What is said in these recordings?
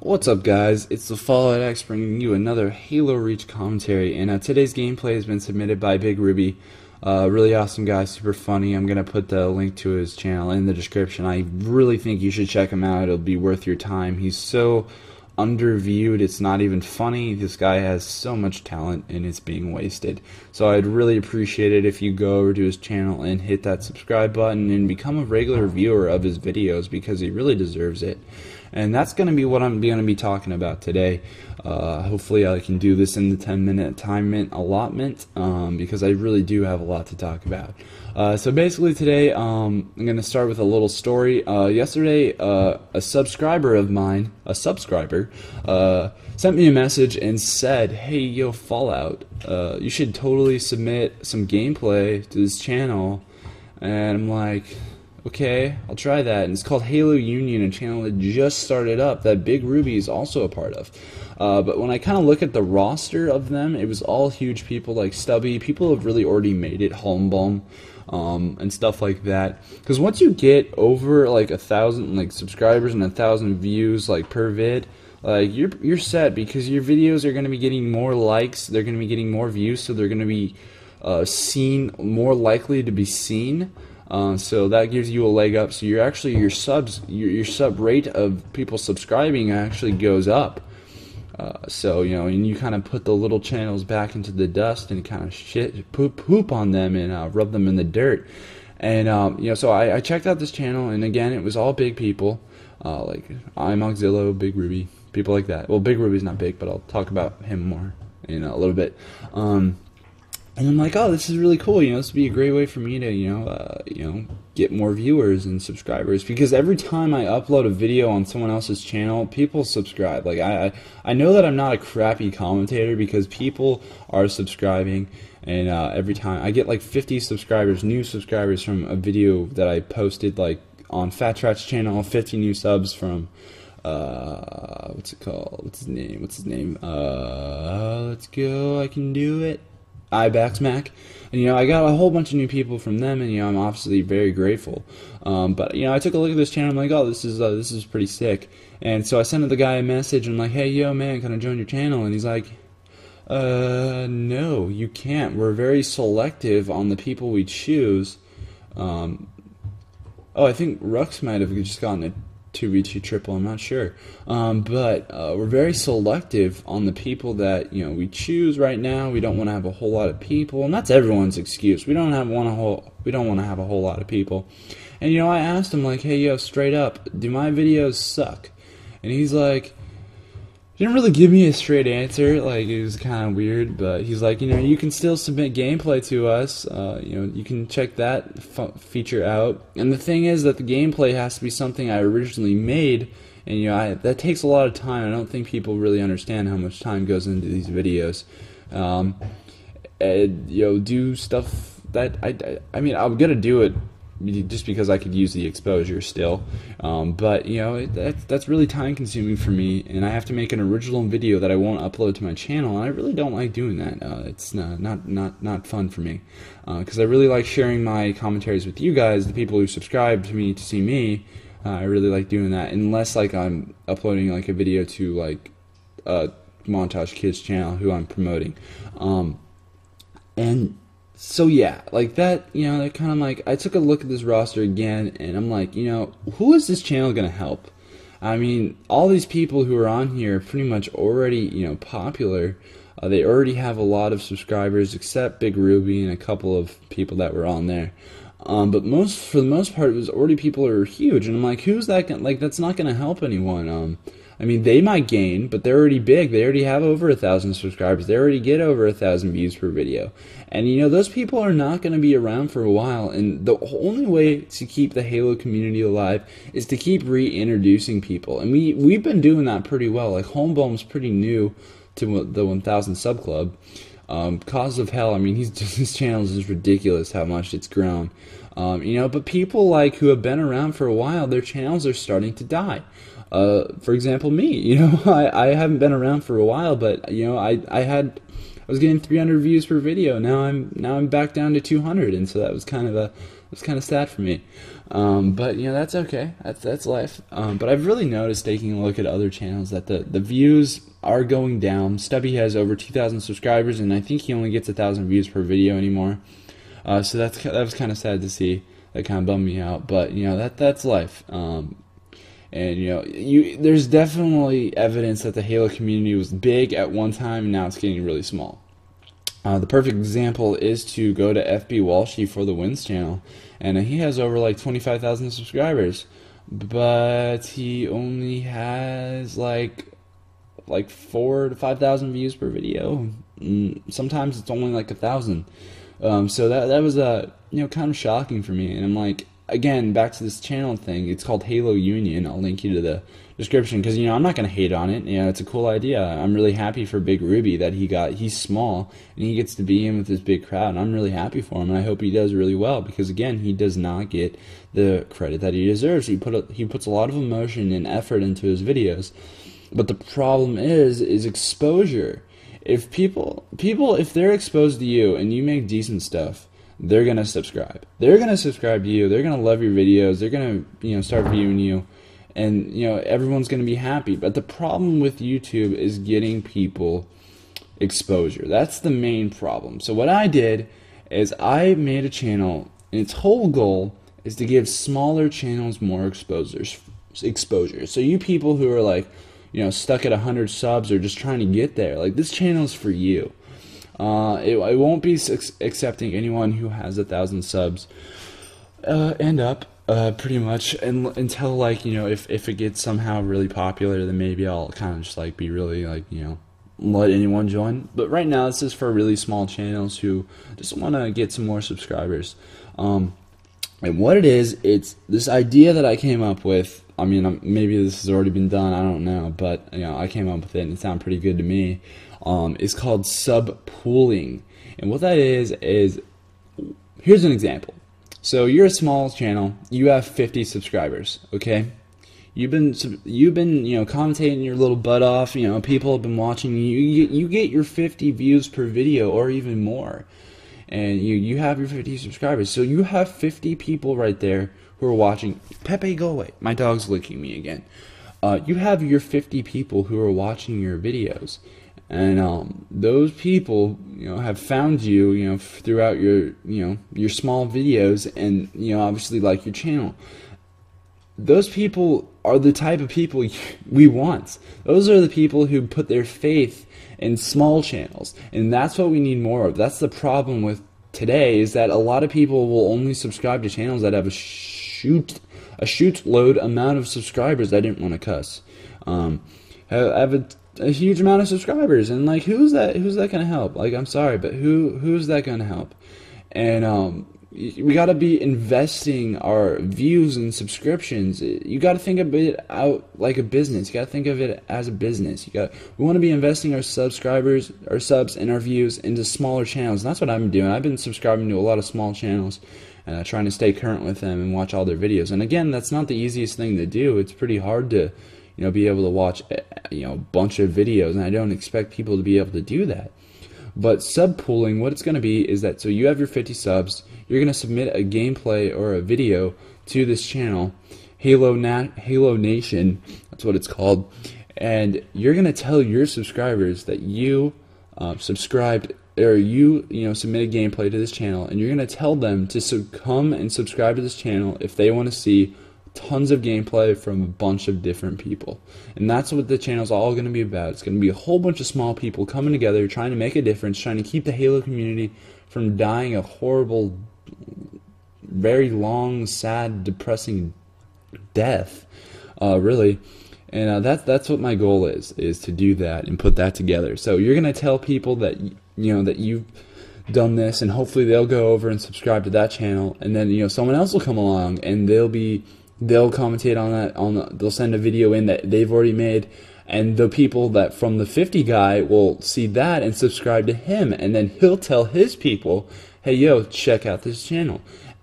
What's up, guys? It's the Fallout X bringing you another Halo Reach commentary, and today's gameplay has been submitted by Big Ruby. Really awesome guy, super funny. I'm gonna put the link to his channel in the description. I really think you should check him out. It'll be worth your time. He's so underviewed, it's not even funny. This guy has so much talent and it's being wasted. So I'd really appreciate it if you go over to his channel and hit that subscribe button and become a regular viewer of his videos, because he really deserves it. And that's going to be what I'm going to be talking about today. Hopefully I can do this in the 10-minute time allotment, because I really do have a lot to talk about. So basically today I'm going to start with a little story. Yesterday a subscriber of mine, sent me a message and said, "Hey, yo, Fallout, you should totally submit some gameplay to this channel." And I'm like, okay, I'll try that. And it's called Halo Union, a channel that just started up that Big Ruby is also a part of. But when I kind of look at the roster of them, it was all huge people like Stubby. People have really already made it, Holmbaum, and stuff like that. Because once you get over like 1,000 subscribers and 1,000 views per vid, you're set, because your videos are going to be getting more likes, they're going to be getting more views, so they're going to be seen, more likely to be seen. So that gives you a leg up. So your sub rate of people subscribing actually goes up. So and you kind of put the little channels back into the dust and kind of poop on them and rub them in the dirt. And so I checked out this channel, and again, it was all big people, like I'm Auxillo, Big Ruby, people like that. Well, Big Ruby's not big, but I'll talk about him more in a little bit. And I'm like, oh, this is really cool. This would be a great way for me to, get more viewers and subscribers. Because every time I upload a video on someone else's channel, people subscribe. I know that I'm not a crappy commentator, because people are subscribing. And every time I get 50 subscribers, new subscribers from a video that I posted on Fat Rat's channel, 50 new subs from what's it called? What's his name? Let's go. I can do it. Mac, and I got a whole bunch of new people from them, and I'm obviously very grateful. But I took a look at this channel. I'm like, oh, this is pretty sick. And so I sent the guy a message and like, hey, yo, man, can I join your channel? And he's like, no, you can't. We're very selective on the people we choose. Oh, I think Rux might have just gotten a 2v2 triple, I'm not sure, but we're very selective on the people that we choose right now. We don't want to have a whole lot of people, and that's everyone's excuse. We don't want to have a whole lot of people. And I asked him hey, yo, straight up, do my videos suck? And he's like, he didn't really give me a straight answer. It was kind of weird, but he's like, you can still submit gameplay to us. You can check that feature out. And the thing is that the gameplay has to be something I originally made, and that takes a lot of time. I don't think people really understand how much time goes into these videos. And, do stuff that I mean, I'm gonna do it just because I could use the exposure still, but that's really time consuming for me, and I have to make an original video that I won't upload to my channel, and I really don't like doing that. It's not fun for me, because I really like sharing my commentaries with you guys, the people who subscribe to me to see me. I really like doing that, unless I'm uploading a video to Montage Kids channel, who I'm promoting, and so yeah, that, that kind of I took a look at this roster again, and I'm like, who is this channel gonna help? I mean, all these people who are on here are pretty much already, popular. They already have a lot of subscribers, except Big Ruby and a couple of people that were on there. But for the most part, it was already people who are huge, and I'm like, who's that gonna, that's not gonna help anyone. I mean, they might gain, but they're already big. They already have over 1,000 subscribers. They already get over 1,000 views per video. And, those people are not going to be around for a while. And the only way to keep the Halo community alive is to keep reintroducing people. And we've been doing that pretty well. Holmbaum's pretty new to the 1,000 sub club. Cause of Hell, I mean, his channel is just ridiculous how much it's grown. But people who have been around for a while, their channels are starting to die. For example, me, I haven't been around for a while, but I was getting 300 views per video. Now I'm back down to 200, and so that was kind of was kind of sad for me. But you know, that's okay. That's life. But I've really noticed, taking a look at other channels, that the views are going down. Stubby has over 2,000 subscribers, and I think he only gets 1,000 views per video anymore. So that was kind of sad to see. That kind of bummed me out. But you know, that's life. And you know, there's definitely evidence that the Halo community was big at one time, and now it's getting really small. The perfect example is to go to FB Walshy for the Wins channel, and he has over like 25,000 subscribers, but he only has like 4,000 to 5,000 views per video. Sometimes it's only like 1,000. So that was you know, kind of shocking for me, and I'm like, again, back to this channel thing. It's called Halo Union. I'll link you to the description, because you know, I'm not gonna hate on it. You know, it's a cool idea. I'm really happy for Big Ruby that he's small and he gets to be in with this big crowd, and I'm really happy for him, and I hope he does really well, because again, he does not get the credit that he deserves. He puts a lot of emotion and effort into his videos, but the problem is exposure. If people if they're exposed to you and you make decent stuff, they're gonna subscribe. They're gonna subscribe to you. They're gonna love your videos. They're gonna, you know, start viewing you, and you know, everyone's gonna be happy. But the problem with YouTube is getting people exposure. That's the main problem. So what I did is I made a channel, and its whole goal is to give smaller channels more exposure. So you people who are like, you know, stuck at 100 subs or just trying to get there, like, this channel is for you. It won't be accepting anyone who has 1,000 subs and up, pretty much, until, like, you know, if it gets somehow really popular, then maybe I'll kind of just like be really, like, you know, let anyone join. But right now, this is for really small channels who just want to get some more subscribers. And what it is, it's this idea that I came up with. I mean, maybe this has already been done, I don't know, but you know, I came up with it and it sounded pretty good to me. It's called sub-pooling, and what that is here's an example. So you're a small channel, you have 50 subscribers, okay? You've been you know, commentating your little butt off, you know, people have been watching you. You get your 50 views per video or even more, and you have your 50 subscribers. So you have 50 people right there who are watching. Pepe, go away. My dog's licking me again. You have your 50 people who are watching your videos, and those people, you know, have found you, you know, throughout your, you know, your small videos, and you know, obviously like your channel. Those people are the type of people we want. Those are the people who put their faith in small channels, and that's what we need more of. That's the problem with today, is that a lot of people will only subscribe to channels that have a shoot load amount of subscribers. I didn't want to cuss. Have a huge amount of subscribers, and like, who's that gonna help? Like, I'm sorry, but who's that gonna help? And we got to be investing our views and subscriptions. You got to think of it out like a business. You got to think of it as a business. We want to be investing our subscribers, our subs, and our views into smaller channels. And that's what I've been doing. I've been subscribing to a lot of small channels, and trying to stay current with them and watch all their videos. And again, that's not the easiest thing to do. It's pretty hard to, you know, be able to watch, you know, a bunch of videos, and I don't expect people to be able to do that. But sub-pooling, what it's going to be is that, so you have your 50 subs, you're going to submit a gameplay or a video to this channel, Halo Nation, that's what it's called, and you're going to tell your subscribers that you subscribed, or you know, submit a gameplay to this channel, and you're going to tell them to come and subscribe to this channel if they want to see tons of gameplay from a bunch of different people. And that's what the channel's all going to be about. It's going to be a whole bunch of small people coming together, trying to make a difference, trying to keep the Halo community from dying a horrible, very long, sad, depressing death, really. And that's what my goal is to do that and put that together. So you're going to tell people that, you know, that you've done this, and hopefully they'll go over and subscribe to that channel, and then, you know, someone else will come along and they'll commentate on that, they'll send a video in that they've already made, and the people that from the 50 guy will see that and subscribe to him, and then he'll tell his people, hey, yo, check out this channel,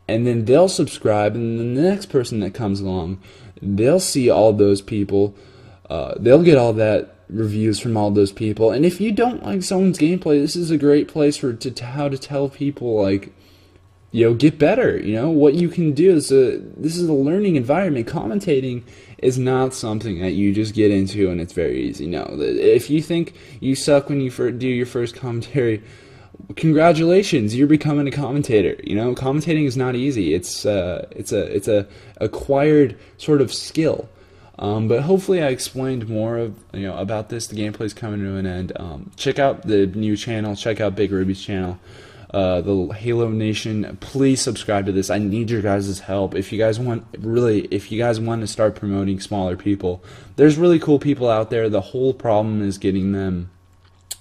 and then they'll subscribe, and then the next person that comes along, they'll see all those people, they'll get all that reviews from all those people. And if you don't like someone's gameplay, this is a great place for how to tell people, like, get better. What you can do is this is a learning environment. Commentating is not something that you just get into and it's very easy. No, if you think you suck when you do your first commentary, congratulations, you're becoming a commentator. Commentating is not easy. It's a acquired sort of skill. But hopefully I explained more of about this. The gameplay's coming to an end. Check out the new channel. Check out Big Ruby's channel. The Halo Nation, please subscribe to this. I need your guys' help. If you guys want to start promoting smaller people, there's really cool people out there. The whole problem is getting them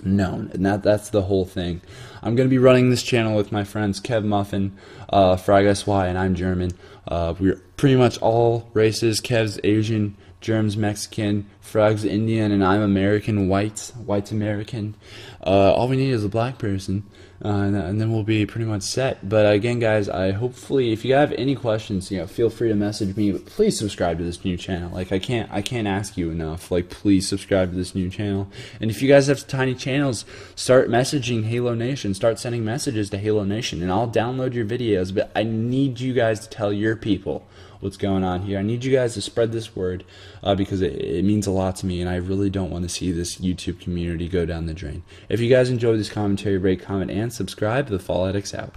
known, and that's the whole thing. I'm going to be running this channel with my friends Kev Muffin, Frag SY, and I'm German. We're pretty much all races. Kev's Asian, Germ's Mexican, Frag's Indian, and I'm American, white American. All we need is a black person, and then we'll be pretty much set. But again, guys, hopefully, if you have any questions, feel free to message me. But please subscribe to this new channel. Like I can't ask you enough. Like, please subscribe to this new channel. And if you guys have tiny channels, start messaging Halo Nation. Start sending messages to Halo Nation, and I'll download your videos. But I need you guys to tell your people what's going on here. I need you guys to spread this word because it means a lot to me, and I really don't want to see this YouTube community go down the drain. If you guys enjoyed this commentary, rate, comment, and subscribe. The Fall Addicts out.